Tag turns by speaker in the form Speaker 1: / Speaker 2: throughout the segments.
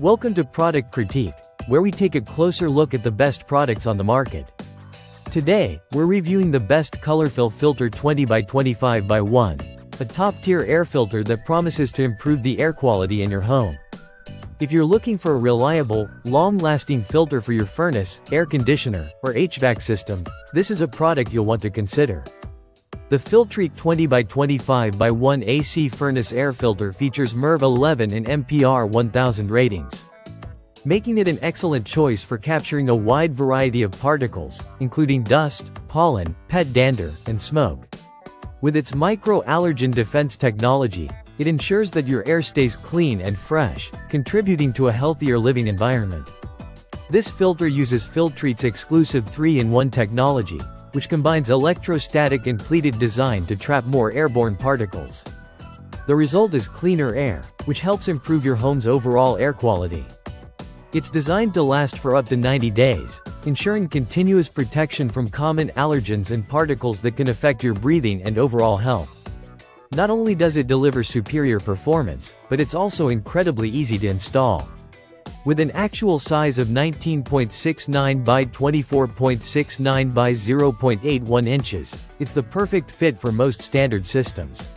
Speaker 1: Welcome to Product Critique, where we take a closer look at the best products on the market. Today, we're reviewing the best Colorfill Filter 20x25x1, a top-tier air filter that promises to improve the air quality in your home. If you're looking for a reliable, long-lasting filter for your furnace, air conditioner, or HVAC system, this is a product you'll want to consider. The Filtrete 20x25x1 AC furnace air filter features MERV 11 and MPR 1000 ratings, making it an excellent choice for capturing a wide variety of particles, including dust, pollen, pet dander, and smoke. With its micro-allergen defense technology, it ensures that your air stays clean and fresh, contributing to a healthier living environment. This filter uses Filtrete's exclusive 3-in-1 technology, which combines electrostatic and pleated design to trap more airborne particles. The result is cleaner air, which helps improve your home's overall air quality. It's designed to last for up to 90 days, ensuring continuous protection from common allergens and particles that can affect your breathing and overall health. Not only does it deliver superior performance, but it's also incredibly easy to install. With an actual size of 19.69 by 24.69 by 0.81 inches, it's the perfect fit for most standard systems.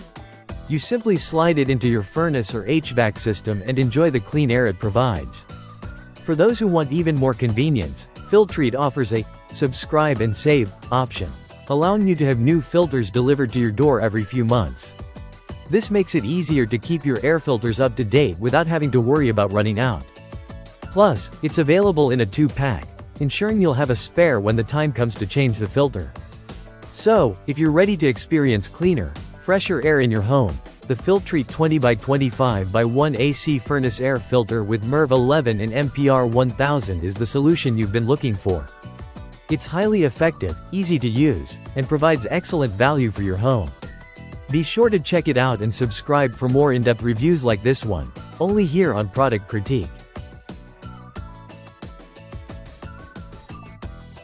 Speaker 1: You simply slide it into your furnace or HVAC system and enjoy the clean air it provides. For those who want even more convenience, Filtrete offers a subscribe and save option, allowing you to have new filters delivered to your door every few months. This makes it easier to keep your air filters up to date without having to worry about running out. Plus, it's available in a 2-pack, ensuring you'll have a spare when the time comes to change the filter. So, if you're ready to experience cleaner, fresher air in your home, the Filtrete 20x25x1 AC furnace air filter with MERV 11 and MPR 1000 is the solution you've been looking for. It's highly effective, easy to use, and provides excellent value for your home. Be sure to check it out and subscribe for more in-depth reviews like this one, only here on Product Critique.